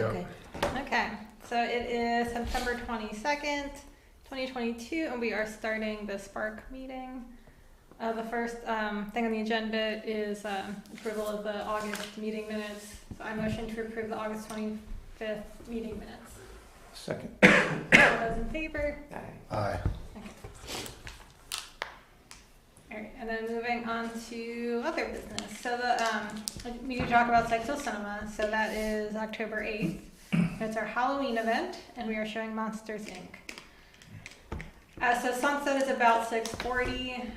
Okay. Okay, so it is September 22nd, 2022, and we are starting the Spark meeting. The first thing on the agenda is approval of the August meeting minutes. So I motion to approve the August 25th meeting minutes. Second. All those in favor? Aye. All right, and then moving on to other business. So we need to talk about Sykesville Cinema. So that is October 8th. It's our Halloween event, and we are showing Monsters, Inc. So sunset is about 6:40.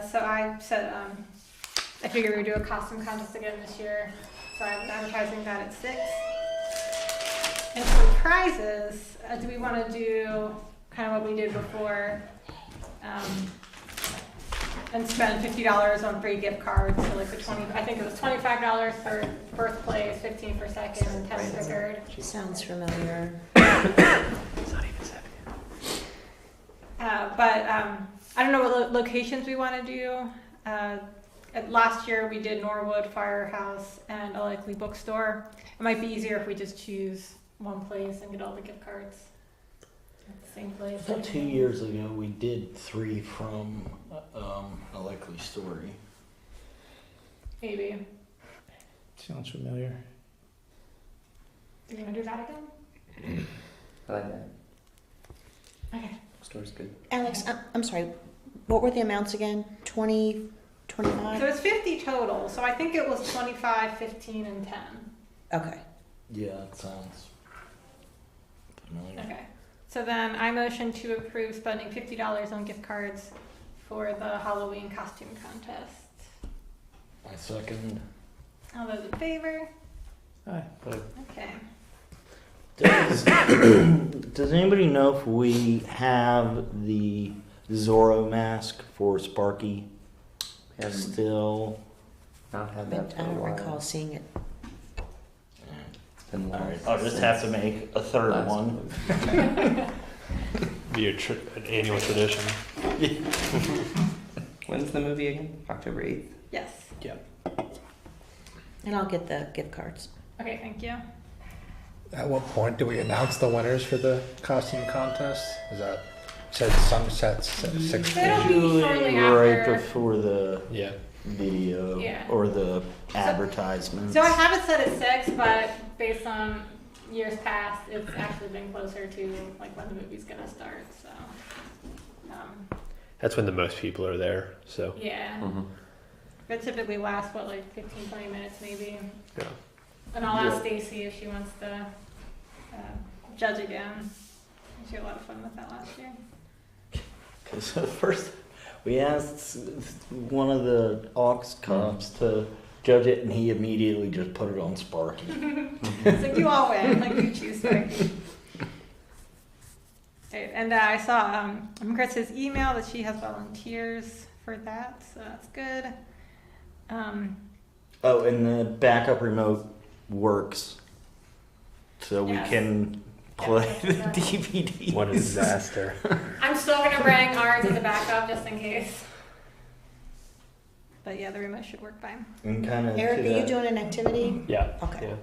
So I said I figured we would do a costume contest again this year. So I'm advertising that at 6. And for prizes, do we want to do kind of what we did before? And spend $50 on free gift cards, so like I think it was $25 for first place, 15 for second, and 10 for third. Sounds familiar. It's not even 7. But I don't know what locations we want to do. Last year we did Norwood, Firehouse, and a likely bookstore. It might be easier if we just choose one place and get all the gift cards at the same place. I thought 2 years ago we did 3 from a likely story. Maybe. Sounds familiar. Do you want to do that again? I like that. Okay. Store's good. Alex, I'm sorry. What were the amounts again? 20, 25? So it's 50 total. So I think it was 25, 15, and 10. Okay. Yeah, that sounds familiar. Okay. So then I motion to approve spending $50 on gift cards for the Halloween costume contest. I second. All those in favor? Aye. Okay. Does anybody know if we have the Zorro mask for Sparky We haven't still? not had But that I for a don't while. recall seeing it. It's been a while. Alright, I'll just have to make a third Last one. Be an annual tradition. When's the movie again? October 8th? Yes. And I'll get the gift cards. Okay, thank you. At what point do we announce the winners for the costume contest? Is that said sunsets at 6? It'll be shortly Right after. before the Yeah. video Yeah. or the advertisement. So I have it set at 6, but based on years past, it's actually been closer to like when the movie's gonna start. So, That's when the most people are there. So yeah. Mm-hmm. It typically lasts like 15, 20 minutes maybe. yeah. And I'll ask Stacy if she wants to judge again. She had a lot of fun with that last year. Because first we asked one of the aux cops to judge it, and he immediately just put it on Sparky. It's like you all win, like you choose Sparky. Right, and I saw Chris's email that she has volunteers for that, so that's good. Oh, and the backup remote works, so Yes. we can play Yeah, the that's good. DVDs. What a disaster. I'm still gonna bring ours as a backup just in case. But yeah, the remote should work fine. And kind of Eric, are you doing an activity? Yeah. Okay. Yeah.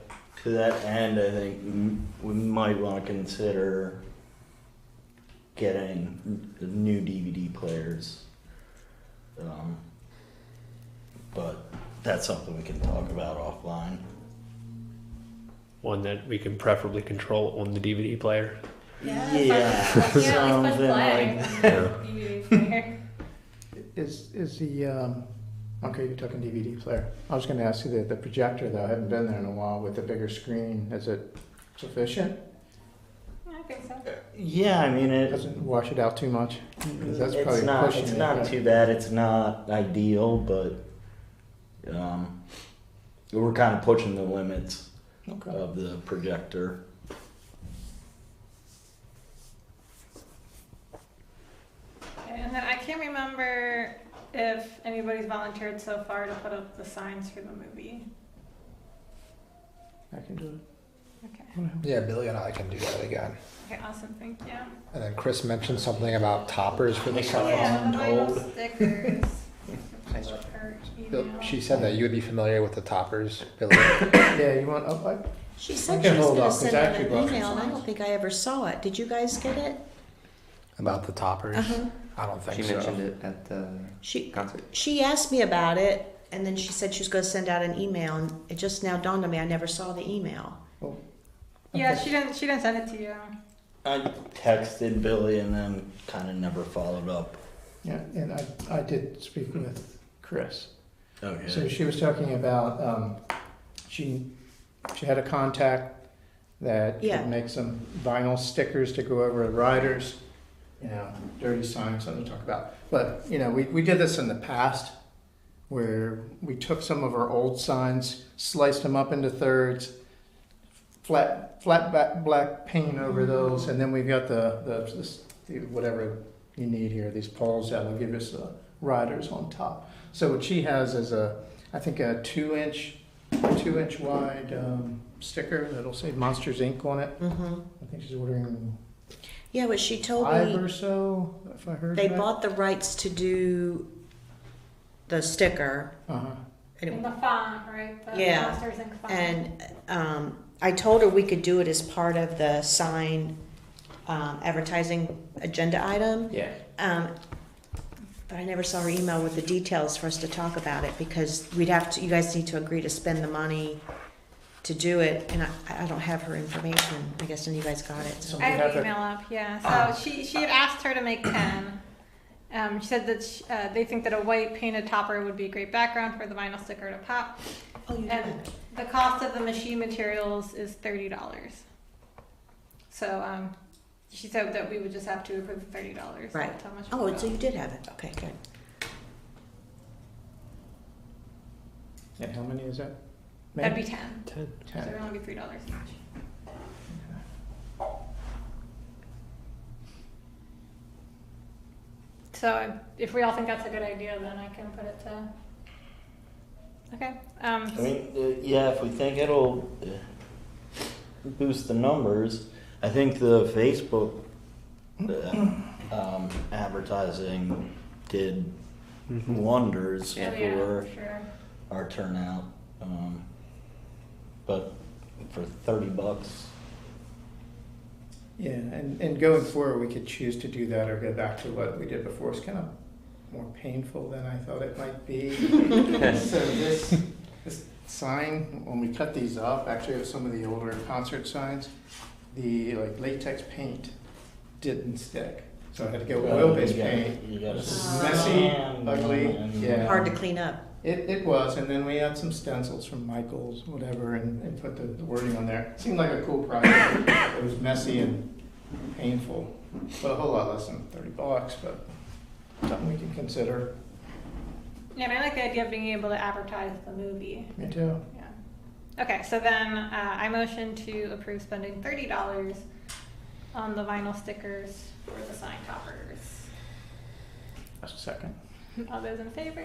to that end, I think we might want to consider getting new DVD players. But that's something we can talk about offline. One that we can preferably control on the DVD player. Yeah, Yeah, let's push something play. like that. DVD player. Is the okay? You're talking DVD player. I was going to ask you the projector though. I haven't been there in a while with the bigger screen. Is it sufficient? I think so. Yeah, I mean it. Doesn't wash it out too much. 'Cause that's probably It's not. pushing It's it, not but- too bad. It's not ideal, but we're kind of pushing the limits Okay. of the projector. And then I can't remember if anybody's volunteered so far to put up the signs for the movie. I can do it. Okay. Yeah, Billy and I can do that again. Okay, awesome, thank you. And then Chris mentioned something about toppers for the Yeah. summer. Yeah, the vinyl Untold. stickers. Nice. Or email. She said that you would be familiar with the toppers, Billy. Yeah, you want, oh, She I said can she was hold gonna off, 'cause send I out actually an brought some email, and I signs. don't think I ever saw it. Did you guys get it? About the toppers? Uh-huh. I don't think She so. mentioned it at the She, concert. she asked me about it, and then she said she was gonna send out an email, and it just now dawned on me, I never saw the email. Yeah, okay. she didn't send it to you. I texted Billy and then kind of never followed up. Yeah, and I did speak with Chris. Okay. So she was talking about, she had a contact that Yeah. could make some vinyl stickers to go over the riders, you know, dirty signs, something to talk about. But, you know, we did this in the past where we took some of our old signs, sliced them up into thirds, flat black paint over those, and then we've got the whatever you need here, these poles that will give us the riders on top. So what she has is I think a 2-inch wide sticker that'll say Monsters Inc. on it. Mm-hmm. I think she's ordering Yeah, but she told 5 me or so, if I heard they right. bought the rights to do the sticker, Uh-huh. In the font, right? The Yeah. Monsters Inc. font. and I told her we could do it as part of the sign advertising agenda item. Yeah. But I never saw her email with the details for us to talk about it, because we'd have to, you guys need to agree to spend the money to do it, and I don't have her information. I guess none of you guys got it, so. I have have the it. email up, yeah. So she had asked her to make 10. She said that they think that a white painted topper would be a great background for the vinyl sticker to pop. Oh, you And did. the cost of the machine materials is $30. So she said that we would just have to approve the $30. Right. That's how much Oh, it so would you did have it. Okay, good. And how many is that? That'd be 10. 10. So it would only be $3 each. So if we all think that's a good idea, then I can put it to. Okay. I mean, yeah, if we think it'll boost the numbers, I think the Facebook advertising did wonders Oh, for yeah, sure. our turnout. But for $30, Yeah, and going forward, we could choose to do that or go back to what we did before. It's kind of more painful than I thought it might be. So this sign, when we cut these up, actually with some of the older concert signs, the like latex paint didn't stick. So I had to go oil-based paint. You got This is Oh. messy, sand ugly, and- yeah. Hard to clean up. It was, and then we had some stencils from Michael's, whatever, and put the wording on there. Seemed like a cool project. It was messy and painful, but a whole lot less than $30, but something we can consider. Yeah, and I like the idea of being able to advertise the movie. Me too. Yeah. Okay, so then I motion to approve spending $30 on the vinyl stickers for the sign toppers. That's a second. All those in favor?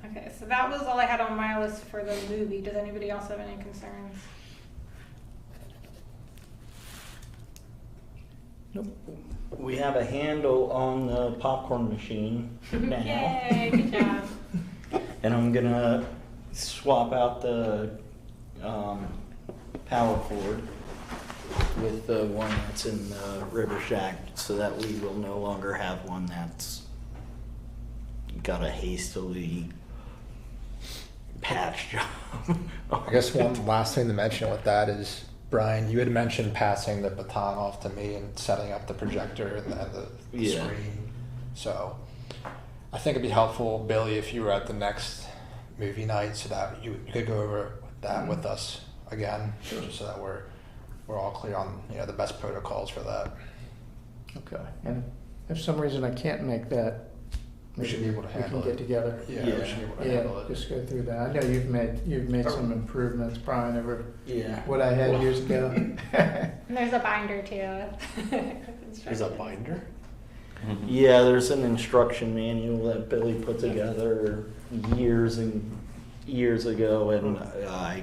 Okay, so that was all I had on my list for the movie. Does anybody else have any concerns? We have a handle on the popcorn machine now. Yay, good job. And I'm gonna swap out the power cord with the one that's in the River Shack so that we will no longer have one that's got a hastily patch job. I guess one last thing to mention with that is, Brian, you had mentioned passing the baton off to me and setting up the projector and the Yeah. screen. So I think it'd be helpful, Billy, if you were at the next movie night so that you could go over that with us again, just so that we're all clear on, you know, the best protocols for that. Okay. And if for some reason I can't make that, We should be able to we can handle get it. together. Yeah, Yeah. we should be able to handle Yeah, it. just go through that. I know you've made some improvements, Brian, over Yeah. what I had years ago. And there's a binder too. There's a binder? Yeah, there's an instruction manual that Billy put together years and years ago, and I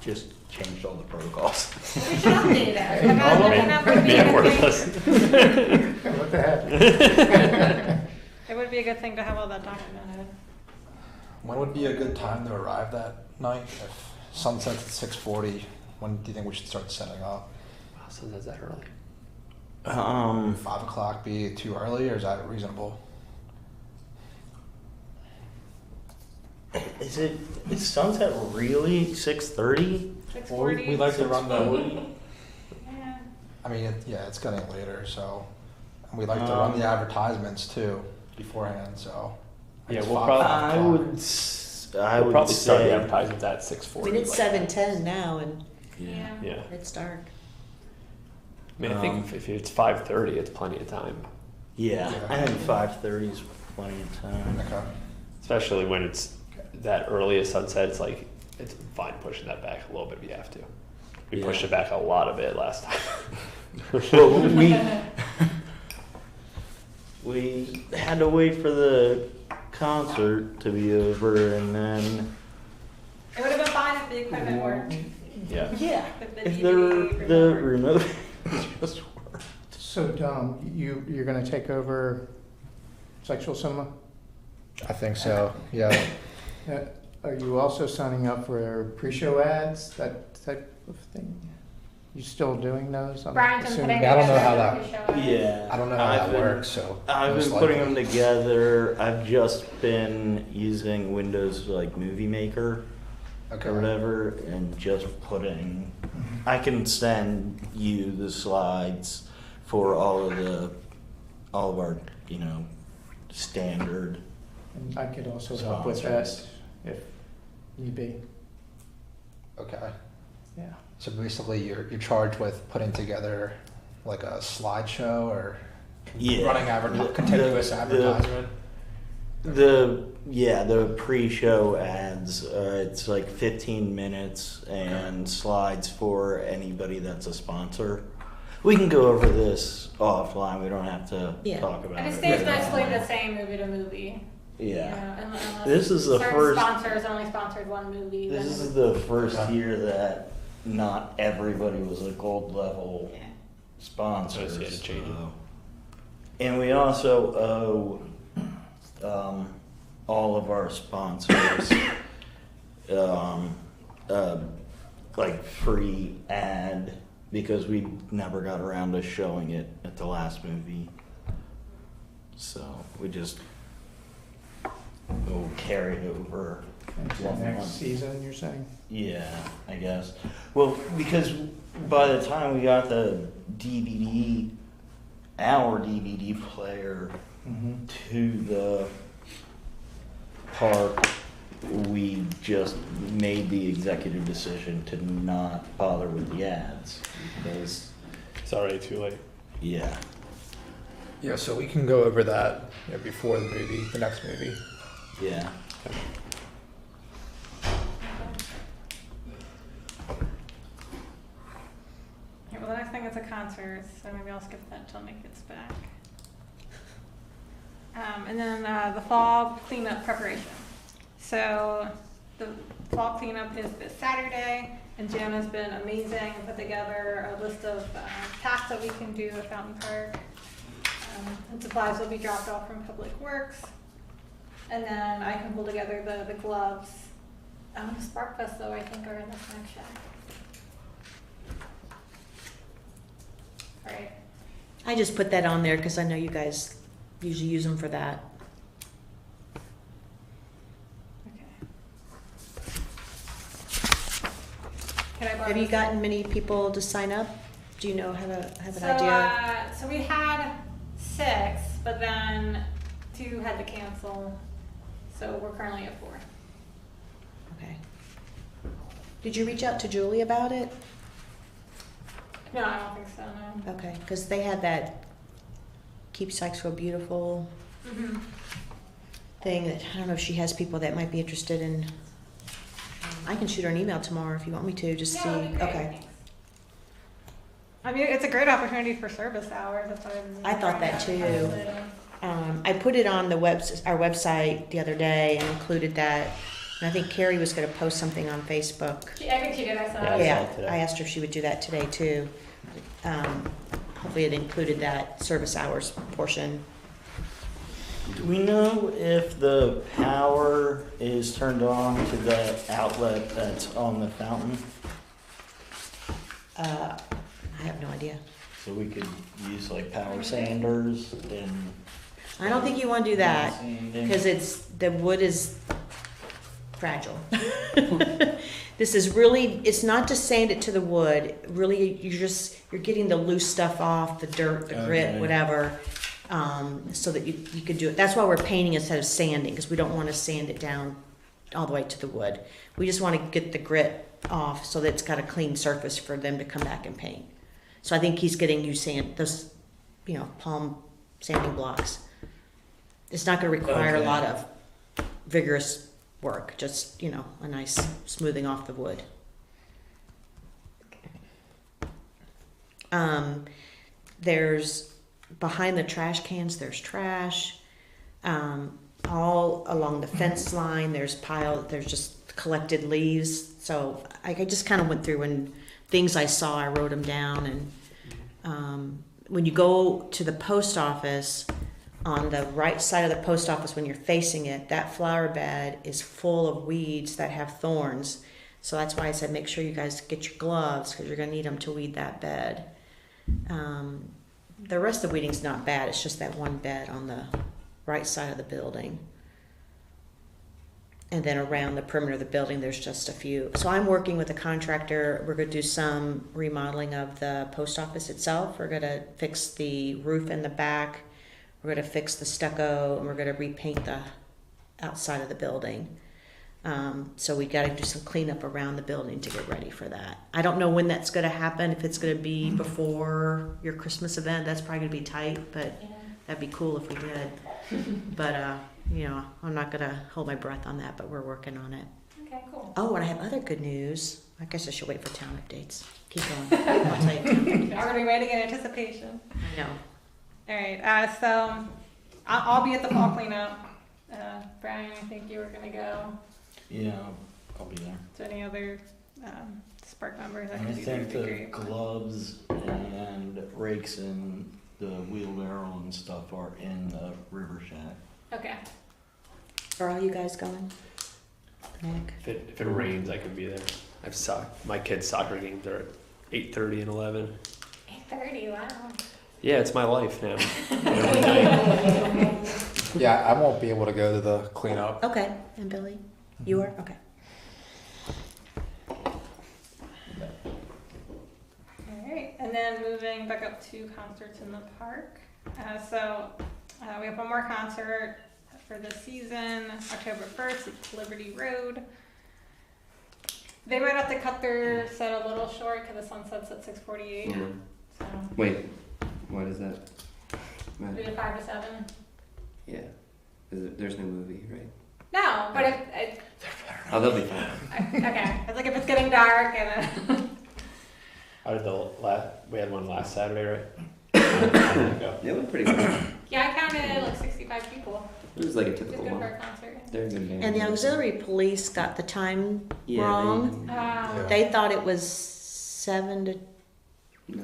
just changed all the protocols. We should update it. That would be a good thing. What the heck? It would be a good thing to have all that documented. When would be a good time to arrive that night? If sunset's at 6:40, when do you think we should start setting up? Wow, sunset's that early. 5 o'clock be too early, or is that reasonable? Is sunset really 6:30? 6:40. We like to run the. Yeah. I mean, it's getting later, so and we like to run the advertisements too beforehand. So I Yeah, guess we'll 5 probably- I o'clock. would probably start the say, advertisements at 6:40. We did 7:10 now and yeah. Yeah. it's dark. I mean, I think if it's 5:30, it's plenty of time. Yeah, I think 5:30 is plenty of time. Okay. Especially when it's that early a sunset, it's like, it's fine pushing that back a little bit if you have to. We pushed Yeah. it back a lot of it last time. Well, we had to wait for the concert to be over, and then It would have been fine if the equipment worked. Yeah. yeah, If the if DVD the remote remote just worked. So Dom, you're gonna take over Sykesville Cinema? I think so. Yeah. Are you also signing up for pre-show ads, that type of thing? You still doing those? I'm Brian's been assuming? putting I don't know together how the that- show. Yeah, I don't know how I've that been- works. So I've most been putting likely. them together. I've just been using Windows like Movie Maker Okay. or whatever, and just putting. I can send you the slides for all of our standard. And I could also help with that Sponsors. if need be. Okay. Yeah. So basically, you're charged with putting together like a slideshow or Yeah. running continuous advertisement. The pre-show ads. It's like 15 minutes and slides for anybody that's a sponsor. We can go over this offline. We don't have to Yeah. talk about And it. it stays right basically now. the same movie to movie. Yeah. Unless This is the certain first- sponsors only sponsored one movie. This then is the first year that not everybody was a gold level Yeah. sponsor. Associated changes. And we also owe all of our sponsors like free ad because we never got around to showing it at the last movie. So we just will carry it over. Into One next month. season, you're saying? Yeah, I guess. Well, because by the time we got the DVD, our DVD player Mm-hmm. to the park, we just made the executive decision to not bother with the ads because, It's already too late. yeah. Yeah. So we can go over that before the next movie. Yeah. Okay, well, the next thing is a concert, so maybe I'll skip that till Nick gets back. And then the fall cleanup preparation. So the fall cleanup is this Saturday, and Jan has been amazing, put together a list of tasks that we can do at Fountain Park. And supplies will be dropped off from Public Works. And then I can pull together the gloves. The Spark Fest, though, I think are in the snack shack. Right. I just put that on there because I know you guys usually use them for that. Okay. Can I borrow Have you this? gotten many people to sign up? Do you know, have an So, idea? so we had 6, but then 2 had to cancel. So we're currently at 4. Okay. Did you reach out to Julie about it? No, I don't think so, no. Okay, because they had that Keep Sykesville Beautiful Mm-hmm. thing that, I don't know if she has people that might be interested in. I can shoot her an email tomorrow if you want me to, just Yeah, see. that'd be great, Okay. thanks. I mean, it's a great opportunity for service hours. That's why I thought that too. I put it on our website the other day and included that And I think Carrie was gonna post something on Facebook. I think she did, I saw Yeah, I it. saw Yeah, it today. I asked her if she would do that today too. Hopefully it included that service hours portion. Do we know if the power is turned on to the outlet that's on the fountain? I have no idea. So we could use like power sanders and. I don't think you wanna do that, Sanding. because the wood is fragile. This is really, it's not to sand it to the wood, really, you're getting the loose stuff off, the dirt, the grit, Okay. whatever, so that you could do it. That's why we're painting instead of sanding, because we don't wanna sand it down all the way to the wood. We just wanna get the grit off so that it's got a clean surface for them to come back and paint. So I think he's getting you those, palm sanding blocks. It's not gonna require a Okay. lot of vigorous work, just, a nice smoothing off the wood. There's, behind the trash cans, there's trash. All along the fence line, there's just collected leaves. So I just kind of went through and things I saw, I wrote them down. And when you go to the post office, on the right side of the post office, when you're facing it, that flower bed is full of weeds that have thorns. So that's why I said make sure you guys get your gloves, because you're going to need them to weed that bed. The rest of the weeding's not bad. It's just that one bed on the right side of the building. And then around the perimeter of the building, there's just a few. So I'm working with a contractor. We're going to do some remodeling of the post office itself. We're going to fix the roof in the back. We're going to fix the stucco, and we're going to repaint the outside of the building. So we got to do some cleanup around the building to get ready for that. I don't know when that's going to happen. If it's going to be before your Christmas event, that's probably going to be tight, but that'd be cool if we did. But, I'm not going to hold my breath on that, but we're working on it. Okay, cool. Oh, and I have other good news. I guess I should wait for town updates. Keep going. I'll tell you town updates. Already waiting in anticipation. I know. All right, so I'll be at the fall cleanup. Brian, I think you were gonna go. Yeah, I'll be there. So any other Spark members that I could be there think would be the great. gloves and rakes and the wheelbarrow and stuff are in the river shack. Okay. Are all you guys going? Nick? If it rains, I could be there. My kids' soccer games are at 8:30 and 11. 8:30. Wow. Yeah, it's my life now. Yeah, I won't be able to go to the cleanup. Okay, and Billy? You are? Okay. All right, and then moving back up to concerts in the park. We have one more concert for the season, October 1st at Liberty Road. They might have to cut their set a little short because the sun sets at 6:48. So Wait, what is that? 3 to 5 to 7. Yeah. There's no movie, right? No, but if Oh, they'll be fine. okay, it's like if it's getting dark and How did we had one last Saturday, right? It went pretty good. yeah, I counted like 65 people. It was like a It's typical good for one. a concert. They're a good band. And the auxiliary police got the time Yeah, wrong. Yeah. They thought it was 7 to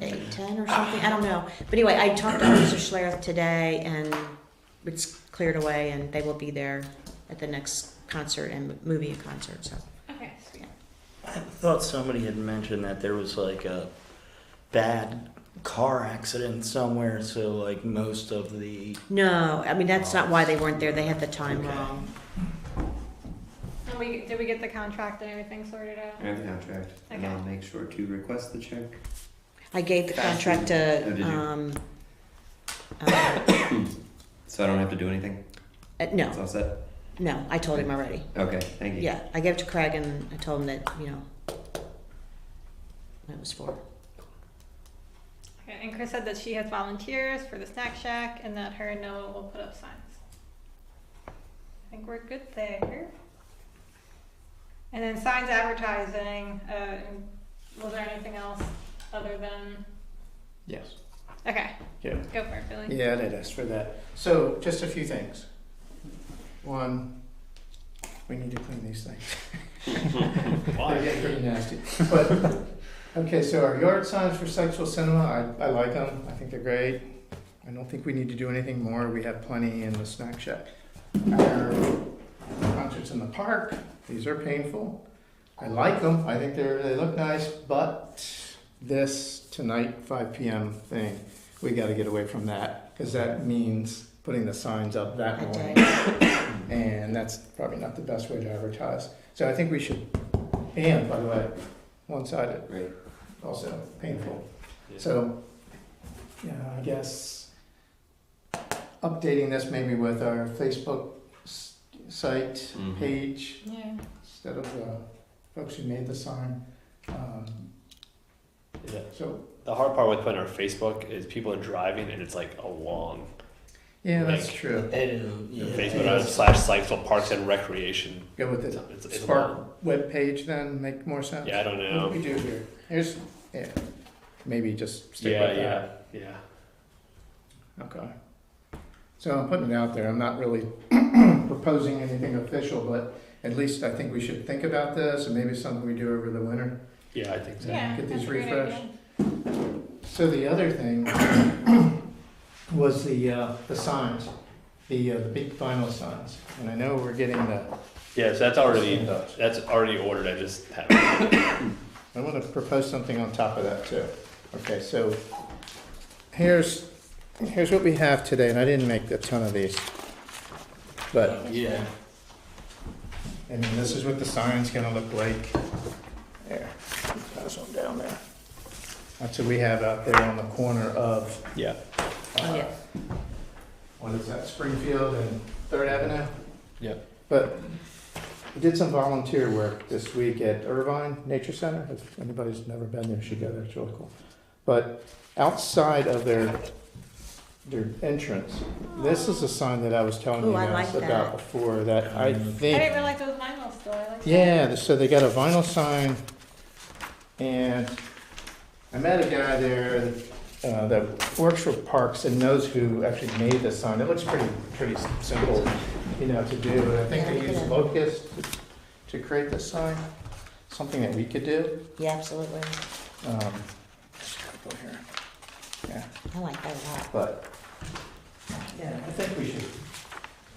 8, 10 or something. I don't know. But anyway, I talked to Officer Schlereth today, and it's cleared away, and they will be there at the next concert and movie concert. So Okay, sweet. I thought somebody had mentioned that there was like a bad car accident somewhere, so like most of the. no, I mean that's not why they weren't there. They had the time Okay. wrong. And did we get the contract and everything sorted out? I have the contract, and Okay. I'll make sure to request the check. I gave the Faster. contract Oh, did you? to. So I don't have to do anything? It's No, all set? no, I told him already. Okay, thank you. Yeah, I gave it to Craig and I told him that that was for. Okay, and Chris said that she has volunteers for the snack shack and that her and Noah will put up signs. I think we're good there. And then signs advertising, was there anything else other than, Yes. okay, Yeah. go for it, Billy. Yeah, I did ask for that. So just a few things. One, We need to clean these things. They're getting pretty nasty. But, okay, so our yard signs for Sykesville Cinema, I like them. I think they're great. I don't think we need to do anything more. We have plenty in the snack shack. Our concerts in the park, these are painful. I like them. I think they look nice, but this tonight, 5 p.m. thing, we got to get away from that because that means putting the signs up that morning. And that's probably not the best way to advertise. So I think we should, and by the way, one-sided, Right. also painful. So, yeah, I guess updating this maybe with our Facebook site Mhm. page Yeah. instead of the folks who made the sign. Yeah. So, The hard part with putting our Facebook is people are driving and it's like a long yeah, that's Link. true. It is, yeah. Facebook.com/Sykesville Parks and Recreation. Go with It's the long. Spark webpage then, make more sense? Yeah, I don't know. What do we do here? Here's, yeah, maybe just stick Yeah, with that. yeah. Okay. So I'm putting it out there. I'm not really proposing anything official, but at least I think we should think about this and maybe something we do over the winter. Yeah, I think so. Yeah. Get these that's a great refreshed. idea. So the other thing was the signs, the big vinyl signs. And I know we're getting the. Yeah, so that's already ordered. I just haven't. I want to propose something on top of that too. Okay, so here's what we have today, and I didn't make a ton of these. But, Yeah. I mean, this is what the sign's gonna look like. There, pass one down there. That's what we have out there on the corner of, Yeah. Oh, yeah. what is that, Springfield and Third Avenue? Yeah. But we did some volunteer work this week at Irvine Nature Center. If anybody's never been there, you should go there, it's really cool. But outside of their entrance, this is a sign that I was telling you Ooh, I guys like about that. before that I I think. didn't realize it was vinyl still. I like that. Yeah, so they got a vinyl sign, and I met a guy there that works for parks and knows who actually made the sign. It looks pretty simple, to do. And I think they use locust to create this sign, something that we could do. Yeah, absolutely. Just gotta go here. Yeah, I like that a lot. but yeah, I think we should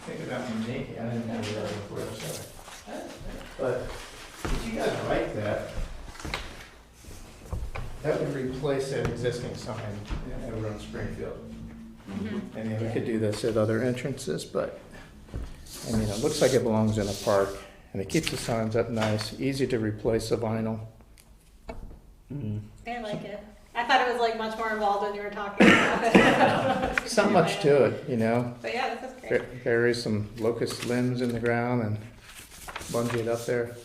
think about making. I didn't have that before, so. But if you guys like that, that would replace that existing sign over on Springfield. Mhm. And then we could do this at other entrances, but, I mean, it looks like it belongs in a park, and it keeps the signs up nice, easy to replace the vinyl. Mm. I like it. I thought it was like much more involved when you were talking about it. It's not much to it, But yeah, this is great. Bury some locust limbs in the ground and bungee it up there.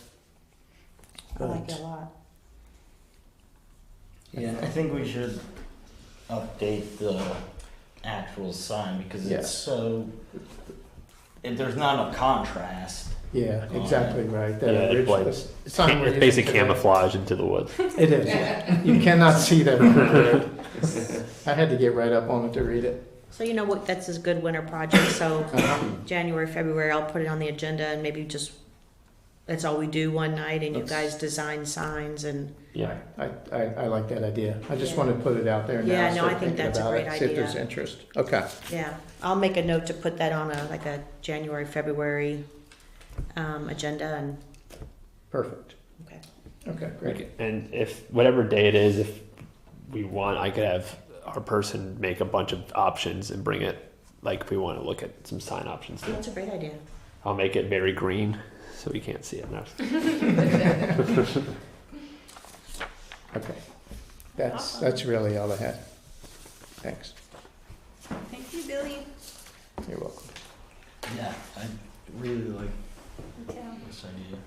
I like it a lot. Yeah, I think we should update the actual sign because Yeah. it's so. There's not a contrast. Yeah, exactly right. That Yeah, it's original- like- the sign we're It's using basic today. camouflage into the woods. It is, yeah. You cannot see that on the road. I had to get right up on it to read it. So you know what, that's a good winter project, so Uh-huh. January, February, I'll put it on the agenda and maybe just, that's all we do one night and you guys design signs and, Yeah. I like that idea. I just Yeah. wanted to put it out there now. Yeah, no, start I think thinking that's a about great it, See if there's idea. interest. Okay, yeah. I'll make a note to put that on a January, February, agenda and, perfect. okay. Okay, great. And if whatever day it is, if we want, I could have our person make a bunch of options and bring it. Like if we want to look at some sign options, too. That's a great idea. I'll make it very green so we can't see it now. Okay. That's really all I had. Thanks. Thank you, Billy. You're welcome. Yeah, I really like Me too. this idea.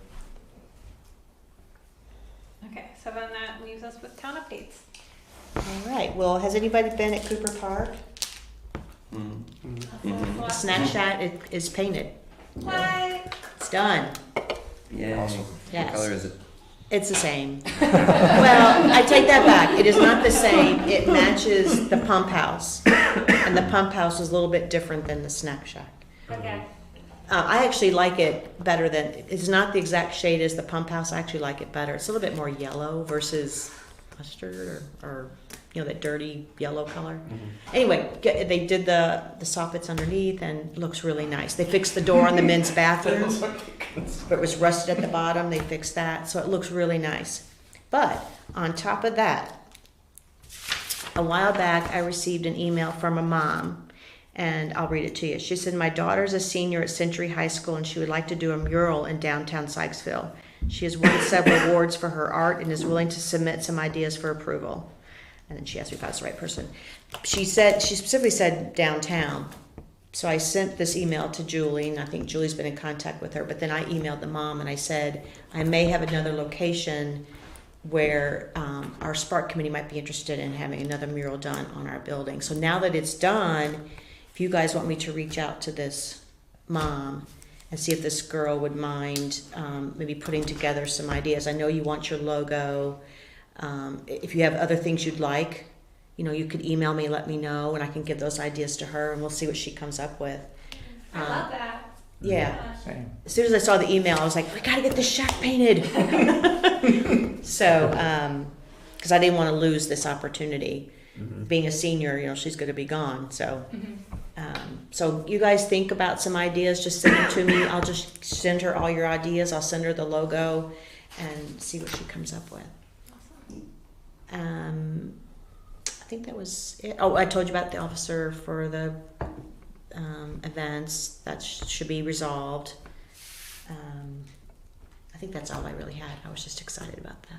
Okay, so then that leaves us with town updates. All right, well, has anybody been at Cooper Park? Mhm. The snack shack is painted. What? It's done. Yay. Awesome. What Yes. color is it? It's the same. Well, I take that back. It is not the same. It matches the pump house. And the pump house is a little bit different than the snack shack. Okay. I actually like it better than, it's not the exact shade as the pump house. I actually like it better. It's a little bit more yellow versus mustard or that dirty yellow color. Anyway, they did the soffits underneath and it looks really nice. They fixed the door on the men's bathroom. But it was rusted at the bottom. They fixed that. So it looks really nice. But on top of that, a while back I received an email from a mom. And I'll read it to you. She said, my daughter's a senior at Century High School and she would like to do a mural in downtown Sykesville. She has won several awards for her art and is willing to submit some ideas for approval. And then she asked me if I was the right person. She specifically said downtown. So I sent this email to Julie, and I think Julie's been in contact with her. But then I emailed the mom and I said, I may have another location where our Spark committee might be interested in having another mural done on our building. So now that it's done, if you guys want me to reach out to this mom and see if this girl would mind maybe putting together some ideas. I know you want your logo. If you have other things you'd like, you could email me, let me know, and I can give those ideas to her and we'll see what she comes up with. I love that. Yeah. Same. As soon as I saw the email, I was like, we gotta get this shack painted. So, because I didn't want to lose this opportunity. Being a senior, she's going to be gone. So, so you guys think about some ideas. Just send them to me. I'll just send her all your ideas. I'll send her the logo and see what she comes up with. I think that was it. Oh, I told you about the officer for the events. That should be resolved. I think that's all I really had. I was just excited about that.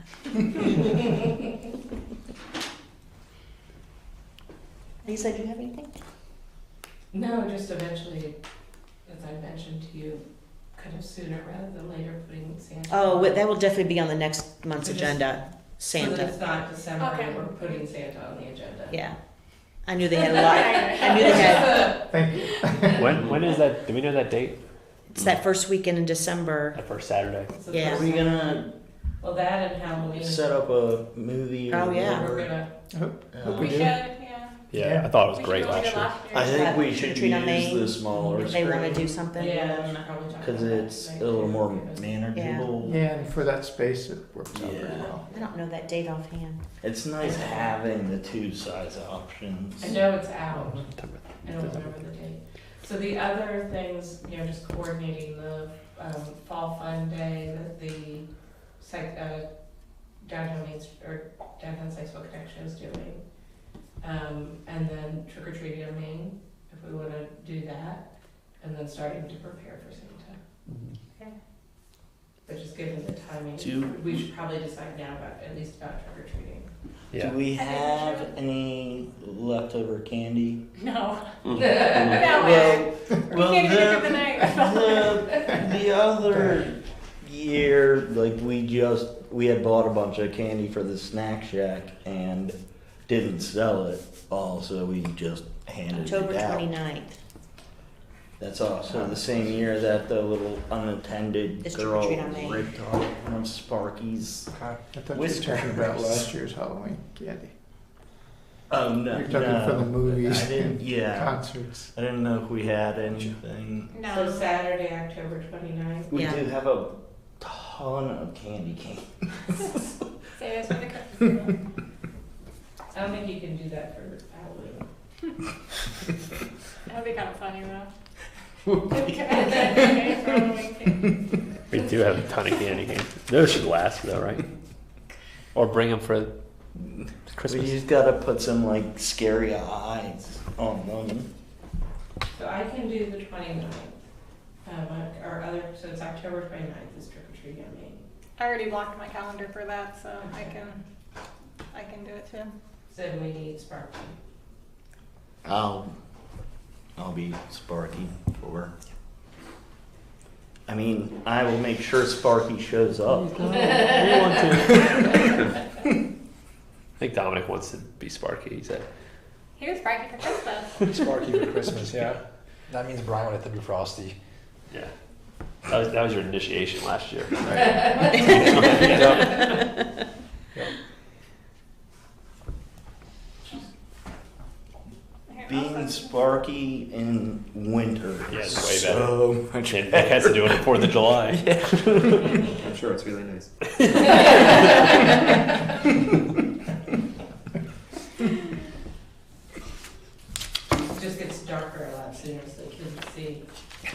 Lisa, do you have anything? No, just eventually, as I mentioned to you, kind of sooner rather than later, putting Santa. Oh, that will definitely be on the next month's agenda. So that Santa. it's not December, Okay. and we're putting Santa on the agenda. Yeah. I knew they had a lot. I knew they had. Thank you. When is that? Do we know that date? It's that first weekend in December. That first Saturday. It's the Yeah. Are first we time. gonna Well, that and Halloween. set up a movie? Oh, yeah. We're gonna. Hope We we should, do. yeah. Yeah, I thought it was We great should go last like year. it I think we Trick should or treat on use Main. the smaller If they want to screen do something. Yeah, we should probably talk because about that it's a tonight, little too. more manageable. Yeah, and for that space, it works out pretty Yeah. well. I don't know that date offhand. It's nice having the two size options. I know it's out. I don't remember the date. So the other things, just coordinating the fall fun day that the downtown Sykesville Connection is doing. And then trick or treating on Main, if we want to do that, and then starting to prepare for Santa. Okay. But just given the timing, Do- we should probably decide now at least about trick or treating. Yeah. Do we I think we have should. any leftover candy? No. Well, We can't even get through the night. the other year, like we had bought a bunch of candy for the snack shack and didn't sell it all, so we just handed October it out. 29th. That's also the same year that the little unattended It's girl trick or treat on Main. ripped off one of Sparky's. I thought you were Whiskers. talking about last year's Halloween candy. Oh no! You're talking no. for the movies I didn't. and Yeah, concerts. I didn't know if we had anything. So No. Saturday, October 29th. We Yeah. do have a ton of candy canes. Save us for the Christmas. I don't think you can do that for Halloween. That would be kind of funny though. We do have a ton of candy canes. Those should last though, right? Or bring them for We Christmas. just gotta put some like scary eyes on them. So I can do the 29th. So it's October 29th is trick or treating on Main. I already blocked my calendar for that, so I can do it too. So we need Sparky. I'll be Sparky for. I mean, I will make sure Sparky shows up. We want to. I think Dominic wants to be Sparky. He said. Here's Sparky for Christmas. Sparky for Christmas, yeah. That means Brian would have to be Frosty. Yeah. That was your initiation last year. Here, Being I'll send- Sparky turkey in winter Yeah, is it's way so much And better. Nick has to do it on 4th of July. I'm sure it's really nice. It just gets darker a lot sooner, so the kids can see.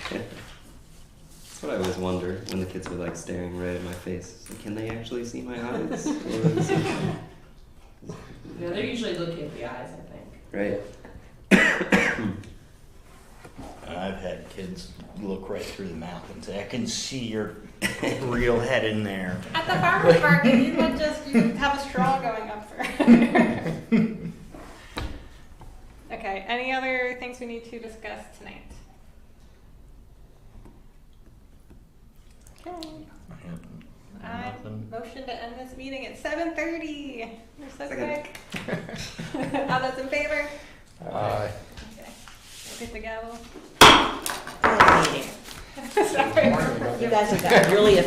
That's what I always wonder when the kids are like staring right at my face. It's like, can they actually see my eyes? Or is it... No, they're usually looking at the eyes, I think. Right. I've had kids look right through the mouth and say, I can see your real head in there. At the farmer's market, you would just have a straw going up for. Okay, any other things we need to discuss tonight? Okay. I motion to end this meeting at 7:30. You're so quick. All those in favor? Okay. Hit the gavel. Good meeting. Sorry. You guys have got really